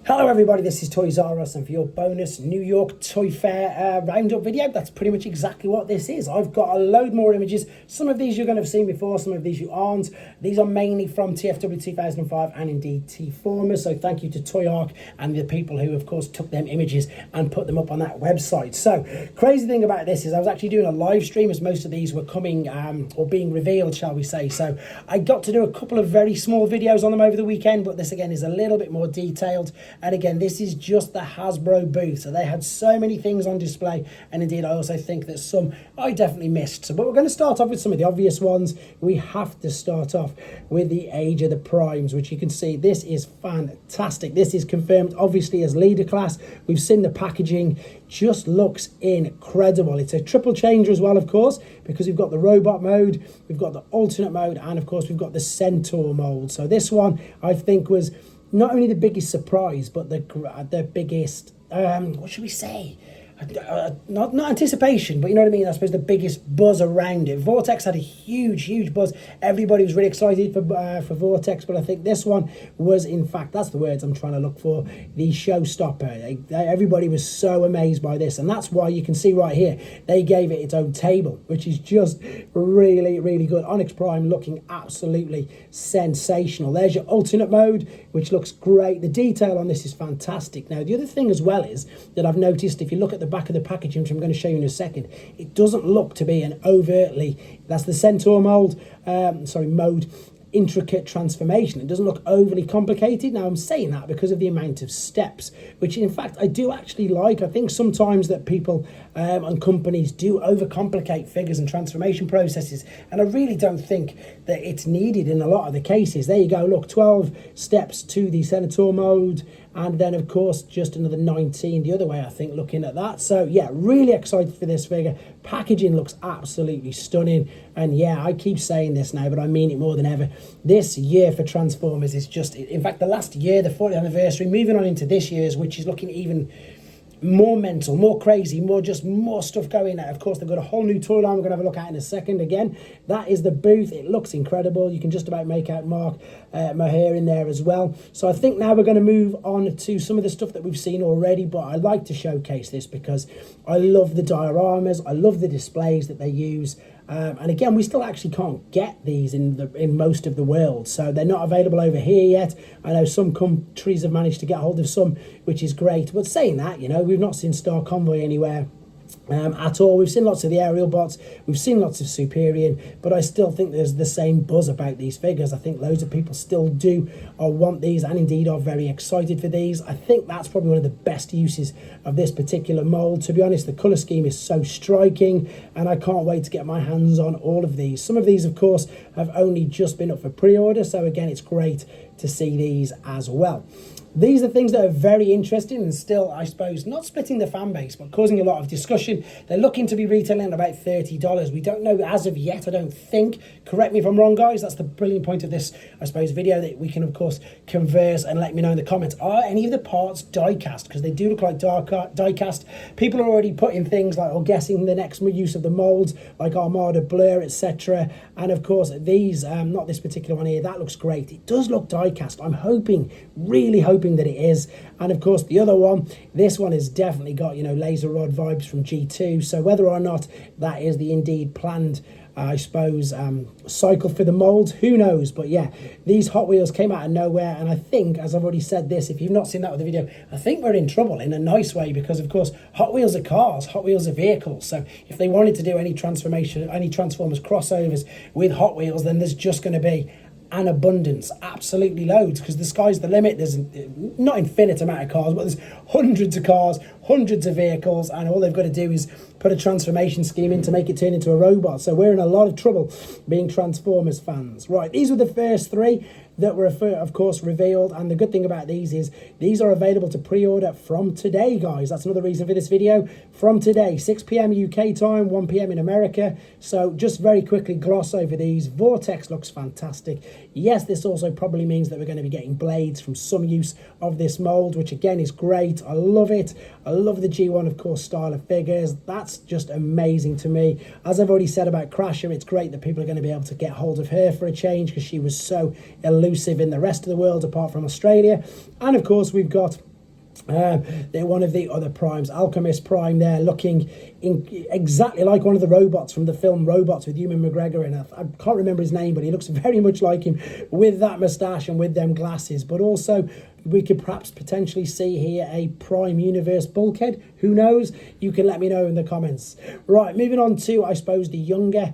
Hello everybody, this is Toysaurus, and for your bonus New York Toy Fair roundup video, that's pretty much exactly what this is. I've got a load more images. Some of these you're going to have seen before, some of these you aren't. These are mainly from TFW 2005 and indeed T-Formers, so thank you to Toy Ark and the people who of course took them images and put them up on that website. So, crazy thing about this is I was actually doing a live stream as most of these were coming or being revealed, shall we say. So I got to do a couple of very small videos on them over the weekend, but this again is a little bit more detailed. And again, this is just the Hasbro booth. So they had so many things on display. And indeed, I also think that some I definitely missed. So, but we're going to start off with some of the obvious ones. We have to start off with the Age of the Primes, which you can see, this is fantastic. This is confirmed, obviously, as leader class. We've seen the packaging, just looks incredible. It's a triple changer as well, of course, because we've got the robot mode, we've got the alternate mode, and of course, we've got the Centaur mode. So this one, I think, was not only the biggest surprise, but the biggest, what should we say? Not anticipation, but you know what I mean. I suppose the biggest buzz around it. Vortex had a huge buzz. Everybody was really excited for Vortex, but I think this one was, in fact, that's the words I'm trying to look for, the showstopper. Everybody was so amazed by this, and that's why you can see right here they gave it its own table, which is just really good. Onyx Prime looking absolutely sensational. There's your alternate mode, which looks great. The detail on this is fantastic. Now, the other thing as well is that I've noticed, if you look at the back of the packaging, which I'm going to show you in a second, it doesn't look to be an overtly, that's the Centaur mode, intricate transformation. It doesn't look overly complicated. Now, I'm saying that because of the amount of steps, which in fact I do actually like. I think sometimes that people and companies do overcomplicate figures and transformation processes, and I really don't think that it's needed in a lot of the cases. There you go, look, 12 steps to the Centaur mode, and then of course just another 19 the other way, I think, looking at that. So yeah, really excited for this figure. Packaging looks absolutely stunning, and yeah, I keep saying this now, but I mean it more than ever. This year for Transformers is just, in fact, the last year, the 40th anniversary, moving on into this year's, which is looking even more mental, more crazy, more stuff going out. Of course, they've got a whole new toy line we're going to have a look at in a second. Again, that is the booth. It looks incredible. You can just about make out Mark Moher in there as well. So I think now we're going to move on to some of the stuff that we've seen already, but I like to showcase this because I love the dioramas. I love the displays that they use. And again, we still actually can't get these in most of the world, so they're not available over here yet. I know some countries have managed to get hold of some, which is great. But saying that, you know, we've not seen Star Convoy anywhere at all. We've seen lots of the aerial bots, we've seen lots of Superior, but I still think there's the same buzz about these figures. I think loads of people still do or want these, and indeed are very excited for these. I think that's probably one of the best uses of this particular mold. To be honest, the colour scheme is so striking, and I can't wait to get my hands on all of these. Some of these, of course, have only just been up for pre-order, so again, it's great to see these as well. These are things that are very interesting and still, I suppose, not splitting the fan base, but causing a lot of discussion. They're looking to be retailing at about $30. We don't know as of yet, I don't think. Correct me if I'm wrong, guys. That's the brilliant point of this, I suppose, video, that we can, of course, converse and let me know in the comments. Are any of the parts die-cast? Because they do look like die-cast. People are already putting things like, or guessing the next use of the molds, like Armada Blur, etc. And, of course, these, not this particular one here, that looks great. It does look die-cast. I'm hoping, really hoping that it is. And of course the other one, this one has definitely got, you know, laser rod vibes from G2, so whether or not that is the indeed planned I suppose cycle for the mold, who knows. But yeah, these Hot Wheels came out of nowhere, and I think, as I've already said this, if you've not seen that with the video, I think we're in trouble in a nice way, because of course Hot Wheels are cars, Hot Wheels are vehicles. So if they wanted to do any transformation, any Transformers crossovers with Hot Wheels, then there's just going to be an abundance, absolutely loads, because the sky's the limit. There's not infinite amount of cars, but there's hundreds of cars, hundreds of vehicles, and all they've got to do is put a transformation scheme in to make it turn into a robot. So we're in a lot of trouble being Transformers fans. Right, these were the first three that were, of course, revealed, and the good thing about these is these are available to pre-order from today, guys. That's another reason for this video. From today, 6 p.m. UK time, 1 p.m. in America. So just very quickly gloss over these. Vortex looks fantastic. Yes, this also probably means that we're going to be getting blades from some use of this mold, which again is great. I love it. I love the G1, of course, style of figures. That's just amazing to me. As I've already said about Crasher, it's great that people are going to be able to get hold of her for a change, because she was so elusive in the rest of the world apart from Australia. And of course we've got They're one of the other primes, Alchemist Prime there, looking exactly like one of the robots from the film Robots with Ewan McGregor in it. I can't remember his name, but he looks very much like him with that moustache and with them glasses. But also, we could perhaps potentially see here a Prime Universe Bulkhead. Who knows? You can let me know in the comments. Right, moving on to, I suppose, the younger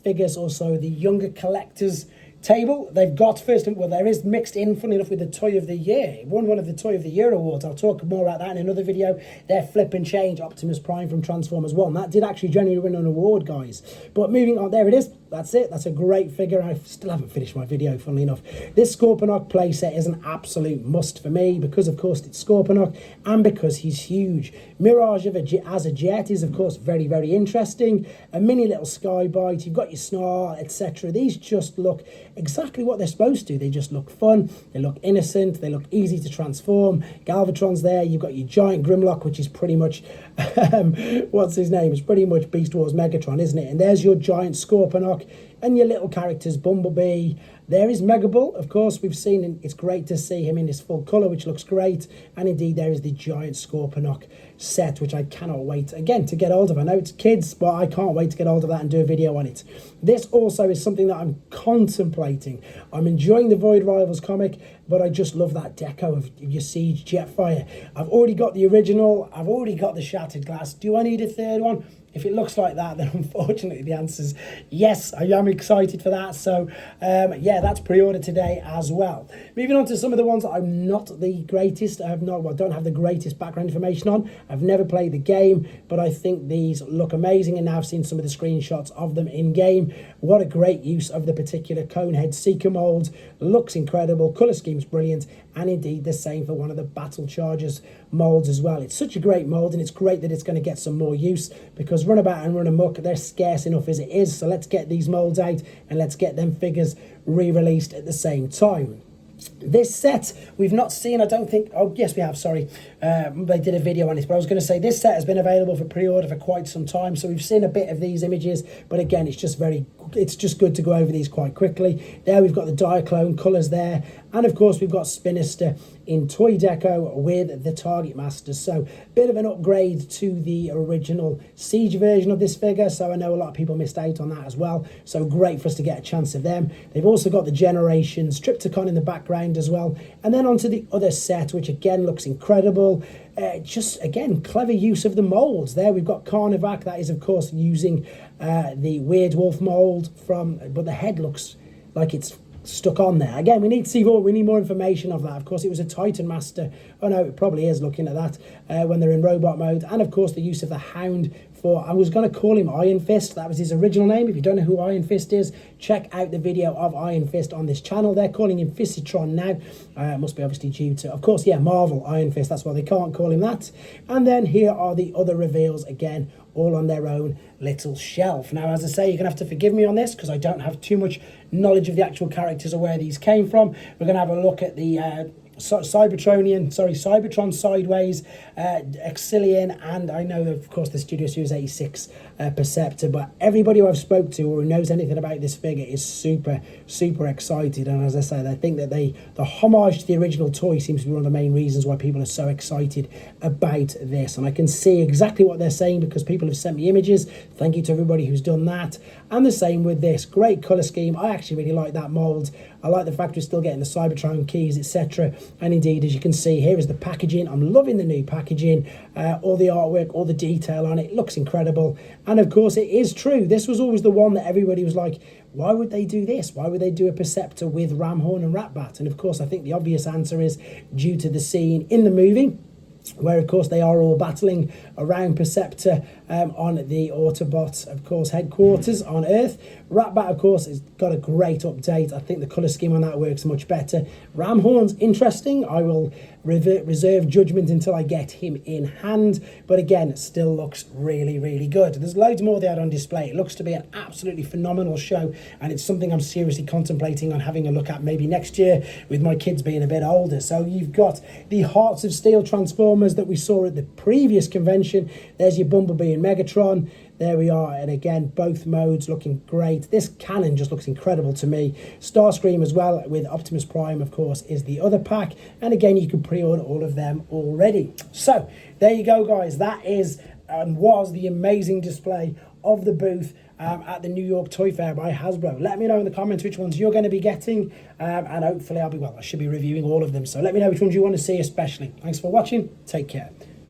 figures, also the younger collectors table. They've got there is mixed in, funny enough, with the Toy of the Year. It won one of the Toy of the Year awards. I'll talk more about that in another video. Their Flip and Change Optimus Prime from Transformers 1. That did actually genuinely win an award, guys. But moving on, there it is. That's it. That's a great figure. I still haven't finished my video, funnily enough. This Scorponok playset is an absolute must for me because, of course, it's Scorponok and because he's huge. Mirage as a jet is, of course, very, very interesting. A mini little Skybite. You've got your Snarl, etc. These just look exactly what they're supposed to. They just look fun. They look innocent. They look easy to transform. Galvatron's there. You've got your giant Grimlock, which is pretty much, what's his name? It's pretty much Beast Wars Megatron, isn't it? And there's your giant Scorponok. And your little characters, Bumblebee. There is Megabull, of course, we've seen, it's great to see him in his full colour, which looks great. And indeed, there is the giant Scorponok set, which I cannot wait, again, to get hold of. I know it's kids, but I can't wait to get hold of that and do a video on it. This also is something that I'm contemplating. I'm enjoying the Void Rivals comic, but I just love that deco of your Siege Jetfire. I've already got the original. I've already got the Shattered Glass. Do I need a third one? If it looks like that, then unfortunately the answer is yes. I am excited for that. So, yeah, that's pre-ordered today as well. Moving on to some of the ones that I'm not the greatest. I don't have the greatest background information on. I've never played the game, but I think these look amazing. And now I've seen some of the screenshots of them in game. What a great use of the particular Conehead Seeker mold. Looks incredible. Colour scheme's brilliant. And indeed the same for one of the Battle Chargers molds as well. It's such a great mold, and it's great that it's going to get some more use because Runabout and Runamuck, they're scarce enough as it is. So let's get these molds out and let's get them figures re-released at the same time. This set we've not seen, I don't think. Oh yes, we have, sorry. They did a video on it, but I was going to say this set has been available for pre-order for quite some time, so we've seen a bit of these images, but again, it's just good to go over these quite quickly. There we've got the Diaclone colours there, and of course we've got Spinister in toy deco with the Target Masters. So bit of an upgrade to the original Siege version of this figure, so I know a lot of people missed out on that as well, so great for us to get a chance of them. They've also got the Generations Triptychon in the background as well, and then onto the other set, which again looks incredible. Just again, clever use of the molds. There we've got Carnivac, that is of course using the Weird Wolf mold but the head looks like it's stuck on there. Again, we need to see more. We need more information of that. Of course, it was a Titan Master. Oh no, it probably is looking at that when they're in robot mode. And of course, the use of the Hound I was going to call him Iron Fist. That was his original name. If you don't know who Iron Fist is, check out the video of Iron Fist on this channel. They're calling him Fistitron now. Must be obviously due to, of course, yeah, Marvel Iron Fist. That's why they can't call him that. And then here are the other reveals again, all on their own little shelf. Now, as I say, you're going to have to forgive me on this because I don't have too much knowledge of the actual characters or where these came from. We're going to have a look at the Cybertron Sideways, Exilian, and I know, of course, the Studioseries 86 Perceptor. But everybody who I've spoke to or who knows anything about this figure is super, super excited. And as I said, I think that the homage to the original toy seems to be one of the main reasons why people are so excited about this. And I can see exactly what they're saying because people have sent me images. Thank you to everybody who's done that. And the same with this. Great colour scheme. I actually really like that mould. I like the fact we're still getting the Cybertron keys, etc. And indeed, as you can see, here is the packaging. I'm loving the new packaging. All the artwork, all the detail on it looks incredible. And of course, it is true. This was always the one that everybody was like, why would they do this? Why would they do a Perceptor with Ramhorn and Ratbat? And of course, I think the obvious answer is due to the scene in the movie where, of course, they are all battling around Perceptor on the Autobot, of course, headquarters on Earth. Ratbat, of course, has got a great update. I think the colour scheme on that works much better. Ramhorn's interesting. I will reserve judgment until I get him in hand. But again, it still looks really, really good. There's loads more they had on display. It looks to be an absolutely phenomenal show, and it's something I'm seriously contemplating on having a look at maybe next year with my kids being a bit older. So you've got the Hearts of Steel Transformers that we saw at the previous convention. There's your Bumblebee and Megatron. There we are, and again, both modes looking great. This cannon just looks incredible to me. Starscream as well, with Optimus Prime, of course, is the other pack. And again, you can pre-order all of them already. So, there you go, guys. That is and was the amazing display of the booth at the New York Toy Fair by Hasbro. Let me know in the comments which ones you're going to be getting, and hopefully I should be reviewing all of them. So let me know which ones you want to see especially. Thanks for watching. Take care.